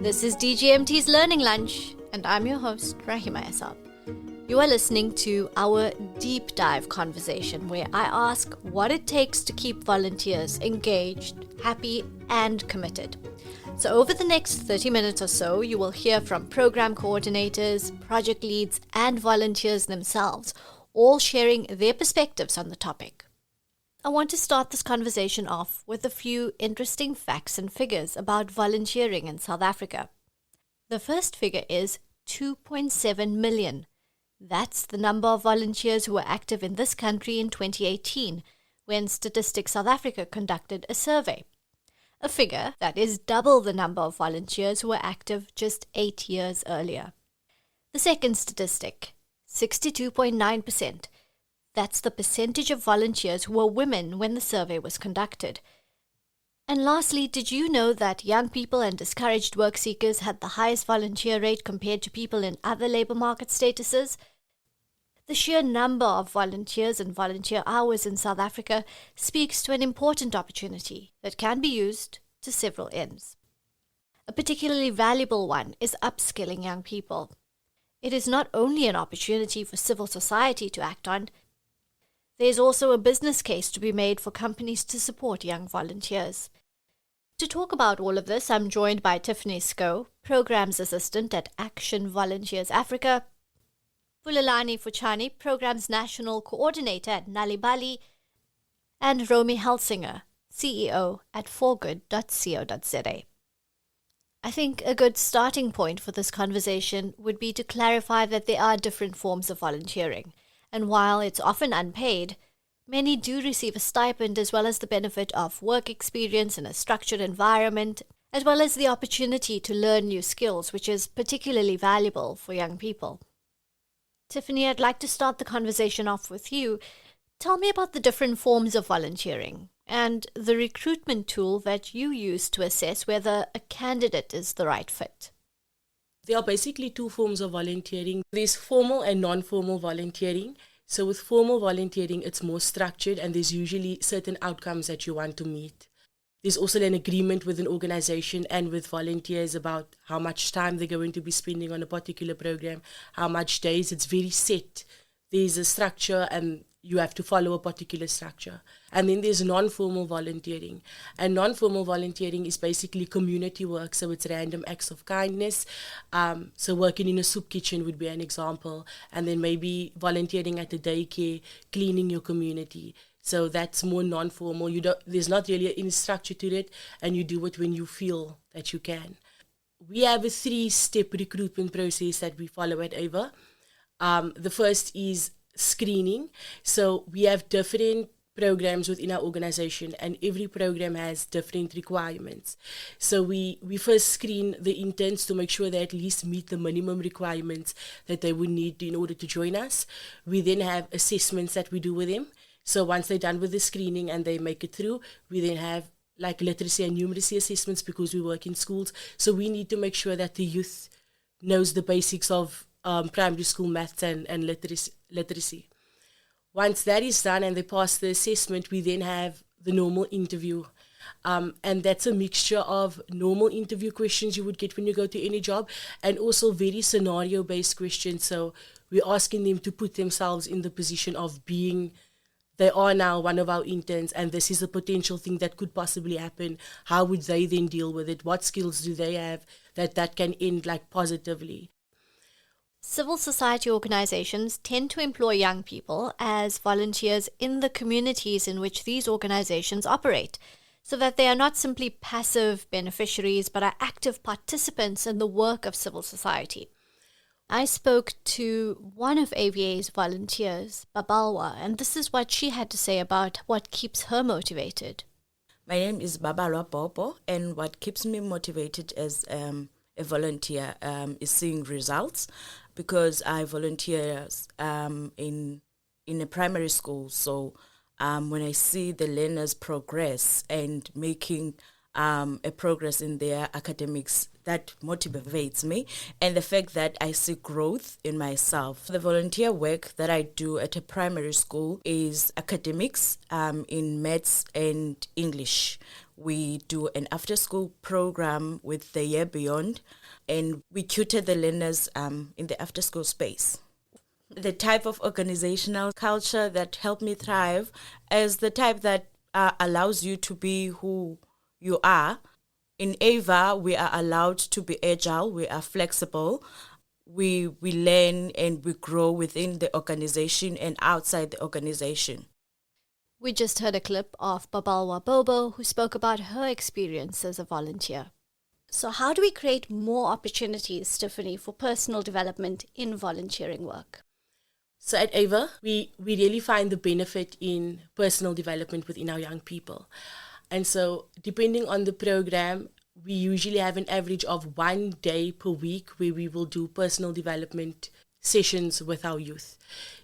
This is DGMT's Learning Lunch, and I'm your host, Rahima Asab. You are listening to our deep dive conversation where I ask what it takes to keep volunteers engaged, happy, and committed. So over the next 30 minutes or so, you will hear from program coordinators, project leads, and volunteers themselves, all sharing their perspectives on the topic. I want to start this conversation off with a few interesting facts and figures about volunteering in South Africa. The first figure is 2.7 million. That's the number of volunteers who were active in this country in 2018, when Statistics South Africa conducted a survey. A figure that is double the number of volunteers who were active just 8 years earlier. The second statistic, 62.9%. That's the percentage of volunteers who were women when the survey was conducted. And lastly, did you know that young people and discouraged work seekers had the highest volunteer rate compared to people in other labour market statuses? The sheer number of volunteers and volunteer hours in South Africa speaks to an important opportunity that can be used to several ends. A particularly valuable one is upskilling young people. It is not only an opportunity for civil society to act on, there's also a business case to be made for companies to support young volunteers. To talk about all of this, I'm joined by Tiffany Sco, Programs Assistant at Action Volunteers Africa, Pulalani Fuchani, Programs National Coordinator at Nalibali, and Romy Helsinger, CEO at forgood.co.za. I think a good starting point for this conversation would be to clarify that there are different forms of volunteering, and while it's often unpaid, many do receive a stipend as well as the benefit of work experience in a structured environment, as well as the opportunity to learn new skills, which is particularly valuable for young people. Tiffany, I'd like to start the conversation off with you. Tell me about the different forms of volunteering and the recruitment tool that you use to assess whether a candidate is the right fit. There are basically two forms of volunteering. There's formal and non-formal volunteering. So with formal volunteering, it's more structured and there's usually certain outcomes that you want to meet. There's also an agreement with an organization and with volunteers about how much time they're going to be spending on a particular program, how much days. It's very set. There's a structure and you have to follow a particular structure. And then there's non-formal volunteering. And non-formal volunteering is basically community work, so it's random acts of kindness. So working in a soup kitchen would be an example. And then maybe volunteering at a daycare, cleaning your community. So that's more non-formal. There's not really any structure to it, and you do it when you feel that you can. We have a 3-step recruitment process that we follow at AVA. The first is screening. So we have different programs within our organization and every program has different requirements. So we first screen the interns to make sure they at least meet the minimum requirements that they would need in order to join us. We then have assessments that we do with them. So once they're done with the screening and they make it through, we then have like literacy and numeracy assessments because we work in schools. So we need to make sure that the youth knows the basics of primary school maths and literacy. Once that is done and they pass the assessment, we then have the normal interview. And that's a mixture of normal interview questions you would get when you go to any job and also very scenario-based questions. So we're asking them to put themselves in the position of being, they are now one of our interns and this is a potential thing that could possibly happen. How would they then deal with it? What skills do they have that can end like positively? Civil society organizations tend to employ young people as volunteers in the communities in which these organizations operate, so that they are not simply passive beneficiaries but are active participants in the work of civil society. I spoke to one of AVA's volunteers, Babalwa, and this is what she had to say about what keeps her motivated. My name is Babalwa Bobo, and what keeps me motivated as a volunteer is seeing results, because I volunteer in a primary school. So when I see the learners progress and making a progress in their academics, that motivates me. And the fact that I see growth in myself. The volunteer work that I do at a primary school is academics in maths and English, We do an after-school program with the Year Beyond, and we tutor the learners in the after-school space. The type of organizational culture that helped me thrive is the type that allows you to be who you are. In AVA, we are allowed to be agile, we are flexible, we learn and we grow within the organization and outside the organization. We just heard a clip of Babalwa Bobo, who spoke about her experience as a volunteer. So how do we create more opportunities, Tiffany, for personal development in volunteering work? So at AVA, we really find the benefit in personal development within our young people. And so depending on the program, we usually have an average of 1 day per week where we will do personal development sessions with our youth.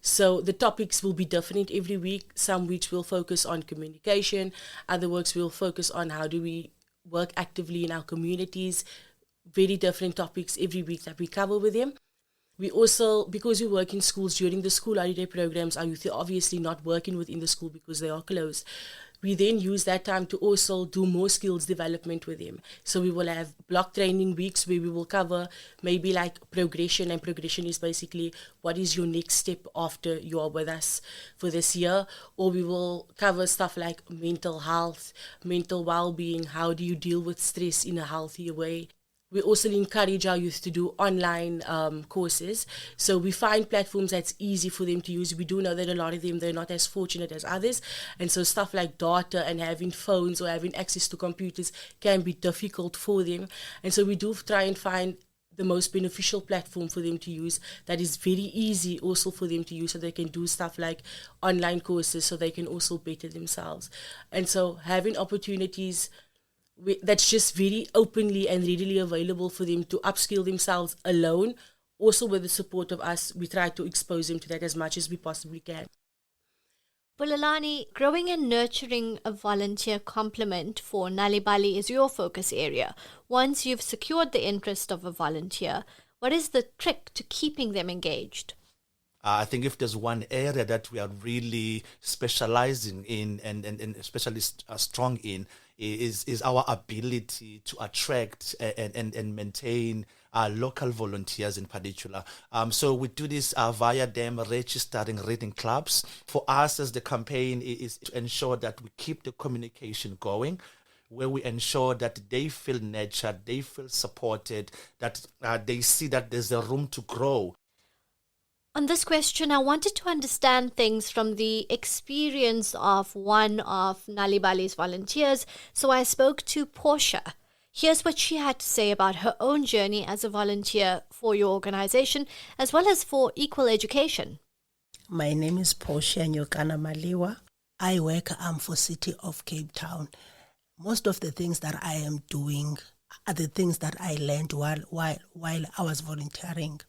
So the topics will be different every week. Some weeks will focus on communication, other weeks will focus on how do we work actively in our communities. Very different topics every week that we cover with them. We also, because we work in schools during the school holiday programs, our youth are obviously not working within the school because they are closed. We then use that time to also do more skills development with them. So we will have block training weeks where we will cover maybe like progression, and progression is basically what is your next step after you are with us for this year. Or we will cover stuff like mental health, mental well-being, how do you deal with stress in a healthier way. We also encourage our youth to do online courses. So we find platforms that's easy for them to use. We do know that a lot of them, they're not as fortunate as others. And so stuff like data and having phones or having access to computers can be difficult for them. And so we do try and find the most beneficial platform for them to use that is very easy also for them to use, so they can do stuff like online courses so they can also better themselves. And so having opportunities that's just very openly and readily available for them to upskill themselves alone. Also with the support of us, we try to expose them to that as much as we possibly can. Bulelani, growing and nurturing a volunteer complement for Nalibali is your focus area. Once you've secured the interest of a volunteer, what is the trick to keeping them engaged? I think if there's one area that we are really specializing in and especially strong in is our ability to attract and maintain local volunteers in particular. So we do this via them registering reading clubs. For us as the campaign is to ensure that we keep the communication going, where we ensure that they feel nurtured, they feel supported, that they see that there's a room to grow. On this question, I wanted to understand things from the experience of one of Nalibali's volunteers, so I spoke to Portia. Here's what she had to say about her own journey as a volunteer for your organization, as well as for Equal Education. My name is Portia Nyokana Maliwa. I work for City of Cape Town. Most of the things that I am doing are the things that I learned while I was volunteering.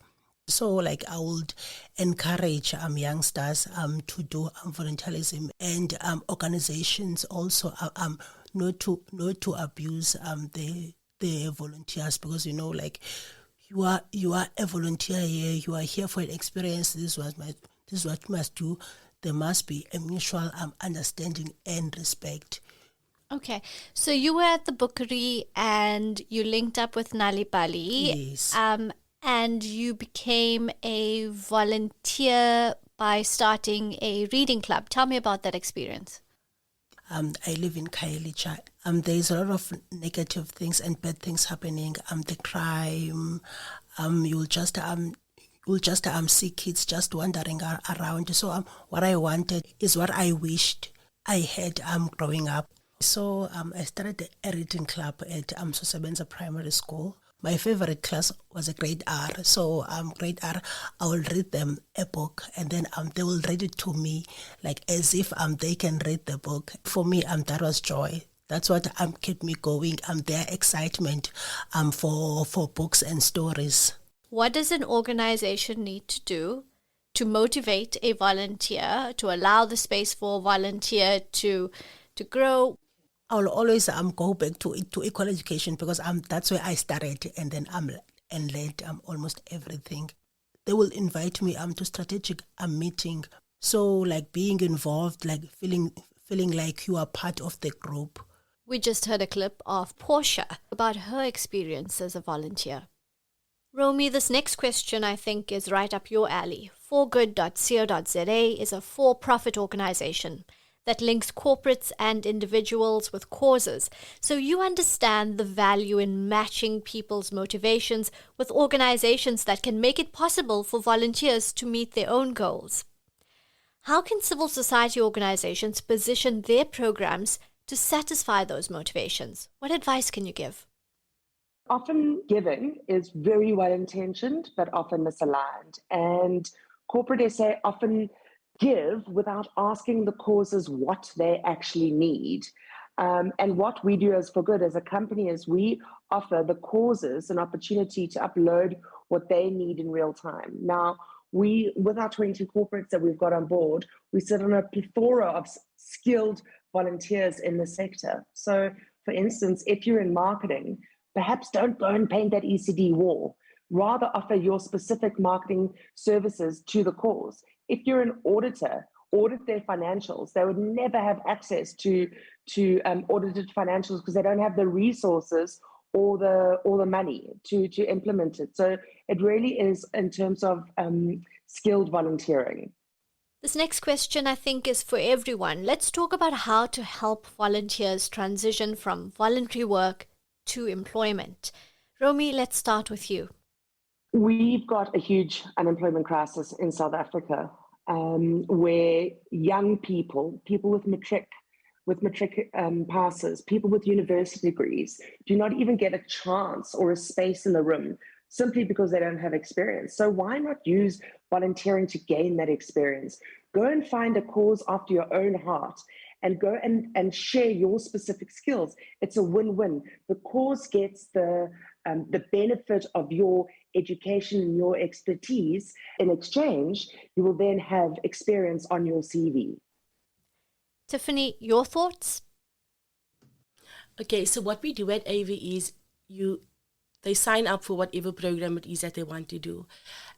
So, like, I would encourage youngsters to do volunteerism, and organizations also not to abuse the volunteers, because like you are a volunteer here, you are here for an experience. This is what you must do. There must be a mutual understanding and respect. Okay, so you were at the Bookery and you linked up with Nalibali. Yes. And you became a volunteer by starting a reading club. Tell me about that experience. I live in Khayelitsha. There's a lot of negative things and bad things happening. The crime. You'll just see kids just wandering around. So what I wanted is what I wished I had growing up. So I started a reading club at Sosebenza Primary School. My favorite class was a grade R. So grade R, I will read them a book, and then they will read it to me, like as if they can read the book. For me, that was joy. That's what kept me going. Their excitement for books and stories. What does an organization need to do to motivate a volunteer, to allow the space for a volunteer to grow? I will always go back to equal education, because that's where I started, and then and led almost everything. They will invite me to strategic meeting. So like being involved, like feeling like you are part of the group. We just heard a clip of Portia about her experience as a volunteer. Romy, this next question I think is right up your alley. forgood.co.za is a for-profit organization that links corporates and individuals with causes, so you understand the value in matching people's motivations with organizations that can make it possible for volunteers to meet their own goals. How can civil society organizations position their programs to satisfy those motivations? What advice can you give? Often giving is very well intentioned, but often misaligned. And corporate SA often give without asking the causes what they actually need. And what we do as For Good as a company is we offer the causes an opportunity to upload what they need in real time. Now, with our 20 corporates that we've got on board, we sit on a plethora of skilled volunteers in the sector. So, for instance, if you're in marketing, perhaps don't go and paint that ECD wall. Rather offer your specific marketing services to the cause. If you're an auditor, audit their financials. They would never have access to audited financials because they don't have the resources or the money to implement it. So it really is in terms of skilled volunteering. This next question, I think, is for everyone. Let's talk about how to help volunteers transition from voluntary work to employment. Romy, let's start with you. We've got a huge unemployment crisis in South Africa, where young people with matric passes, people with university degrees, do not even get a chance or a space in the room simply because they don't have experience. So why not use volunteering to gain that experience? Go and find a cause after your own heart and go and share your specific skills. It's a win-win. The cause gets the benefit of your education and your expertise. In exchange, you will then have experience on your CV. Tiffany, your thoughts? Okay, so what we do at AV is they sign up for whatever program it is that they want to do.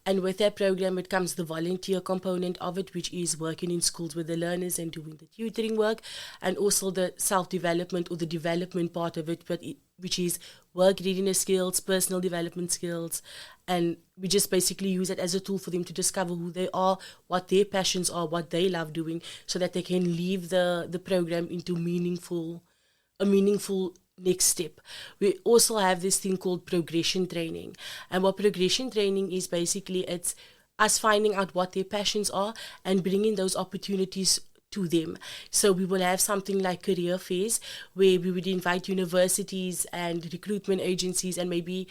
And with that program, it comes the volunteer component of it, which is working in schools with the learners and doing the tutoring work, and also the self-development or the development part of it, which is work readiness skills, personal development skills. And we just basically use it as a tool for them to discover who they are, what their passions are, what they love doing, so that they can leave the program into a meaningful next step. We also have this thing called progression training. And what progression training is, basically, it's us finding out what their passions are and bringing those opportunities to them. So we will have something like career fairs where we would invite universities and recruitment agencies, and maybe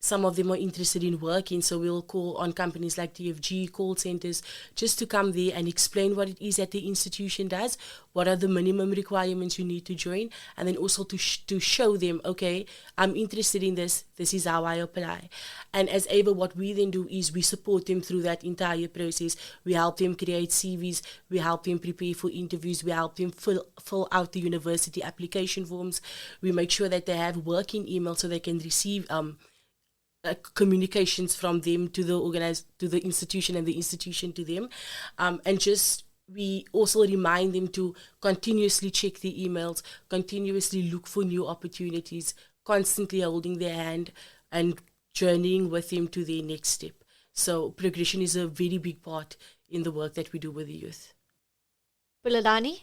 some of them are interested in working, so we'll call on companies like DFG, call centers, just to come there and explain what it is that the institution does, what are the minimum requirements you need to join, and then also to show them, okay, I'm interested in this is how I apply. And as Ava, what we then do is we support them through that entire process. We help them create CVs, we help them prepare for interviews, we help them fill out the university application forms, we make sure that they have working emails so they can receive communications from them to the institution, and the institution to them, and just we also remind them to continuously check the emails, continuously look for new opportunities, constantly holding their hand and journeying with them to their next step. So progression is a very big part in the work that we do with the youth. Buladani?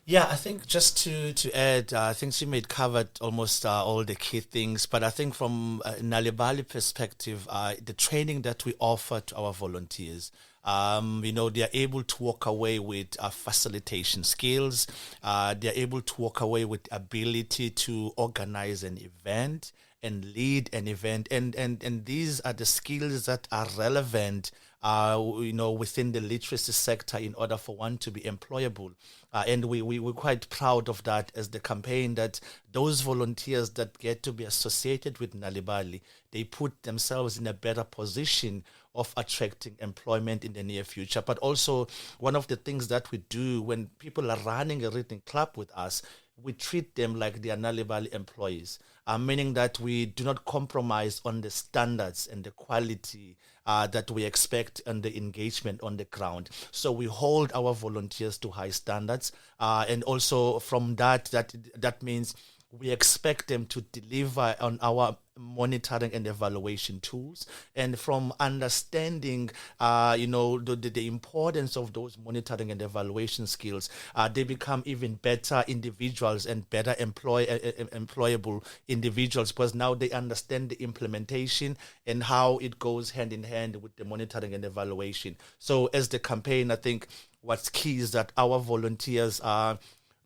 Yeah, I think just to add, I think she made covered almost all the key things, but I think from Nalibali perspective, the training that we offer to our volunteers, they are able to walk away with facilitation skills. They are able to walk away with ability to organize an event and lead an event, and these are the skills that are relevant within the literacy sector in order for one to be employable. And we're quite proud of that as the campaign, that those volunteers that get to be associated with Nalibali, they put themselves in a better position of attracting employment in the near future. But also, one of the things that we do when people are running a reading club with us, we treat them like they are Nalibali employees, meaning that we do not compromise on the standards and the quality that we expect and the engagement on the ground. So we hold our volunteers to high standards, and also from that means we expect them to deliver on our monitoring and evaluation tools. And from understanding, the importance of those monitoring and evaluation skills, they become even better individuals and better employable individuals, because now they understand the implementation and how it goes hand in hand with the monitoring and evaluation. So as the campaign, I think what's key is that our volunteers are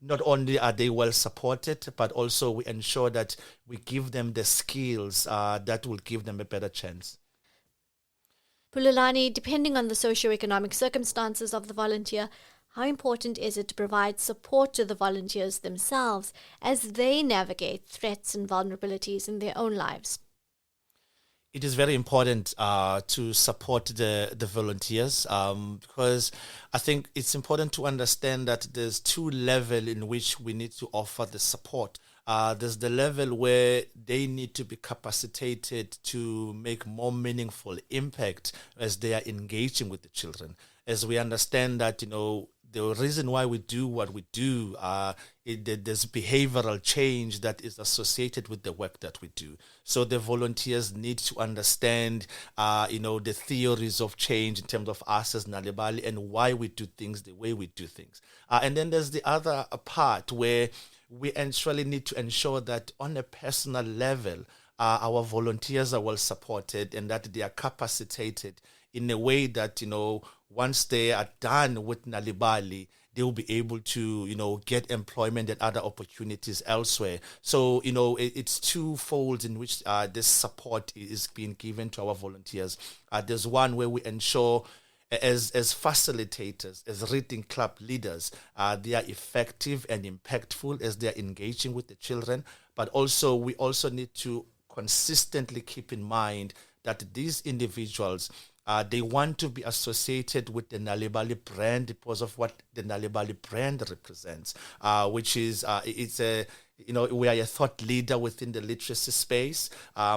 not only are they well supported, but also we ensure that we give them the skills that will give them a better chance. Pululani, depending on the socioeconomic circumstances of the volunteer, how important is it to provide support to the volunteers themselves as they navigate threats and vulnerabilities in their own lives? It is very important to support the volunteers, because I think it's important to understand that there's two levels in which we need to offer the support. There's the level where they need to be capacitated to make more meaningful impact as they are engaging with the children. As we understand that, the reason why we do what we do, there's behavioral change that is associated with the work that we do. So the volunteers need to understand, the theories of change in terms of us as Nalibali and why we do things the way we do things. And then there's the other part where we actually need to ensure that on a personal level, our volunteers are well supported and that they are capacitated in a way that, once they are done with Nalibali, they will be able to, get employment and other opportunities elsewhere. So, it's twofold in which this support is being given to our volunteers. There's one where we ensure as facilitators, as reading club leaders, they are effective and impactful as they are engaging with the children. But also, we also need to consistently keep in mind that these individuals, they want to be associated with the Nalibali brand because of what the Nalibali brand represents, which is we are a thought leader within the literacy space.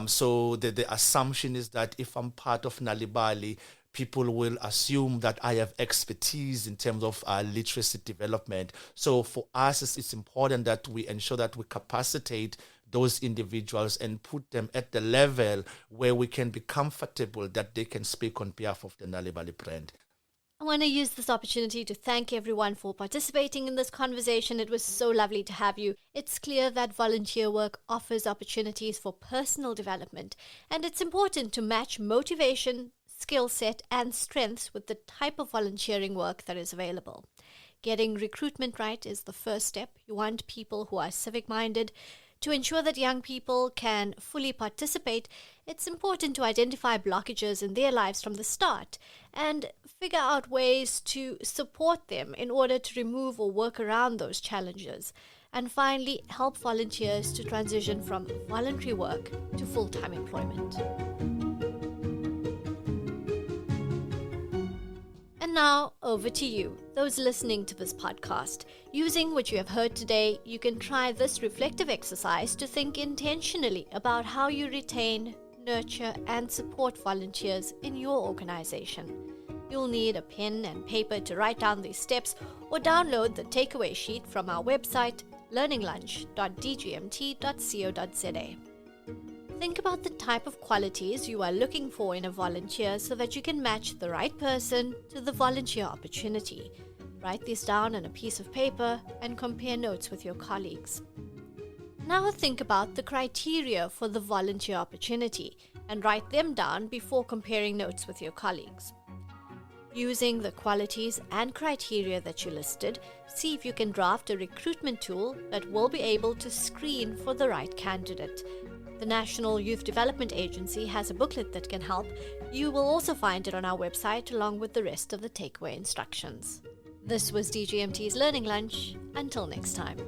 So the assumption is that if I'm part of Nalibali, people will assume that I have expertise in terms of literacy development. So for us, it's important that we ensure that we capacitate those individuals and put them at the level where we can be comfortable that they can speak on behalf of the Nalibali brand. I want to use this opportunity to thank everyone for participating in this conversation. It was so lovely to have you. It's clear that volunteer work offers opportunities for personal development, and it's important to match motivation, skill set, and strengths with the type of volunteering work that is available. Getting recruitment right is the first step. You want people who are civic-minded. To ensure that young people can fully participate, it's important to identify blockages in their lives from the start and figure out ways to support them in order to remove or work around those challenges. And finally, help volunteers to transition from voluntary work to full-time employment. And now, over to you, those listening to this podcast. Using what you have heard today, you can try this reflective exercise to think intentionally about how you retain, nurture, and support volunteers in your organization. You'll need a pen and paper to write down these steps or download the takeaway sheet from our website, learninglunch.dgmt.co.za. Think about the type of qualities you are looking for in a volunteer so that you can match the right person to the volunteer opportunity. Write these down on a piece of paper and compare notes with your colleagues. Now think about the criteria for the volunteer opportunity and write them down before comparing notes with your colleagues. Using the qualities and criteria that you listed, see if you can draft a recruitment tool that will be able to screen for the right candidate. The National Youth Development Agency has a booklet that can help. You will also find it on our website along with the rest of the takeaway instructions. This was DGMT's Learning Lunch. Until next time.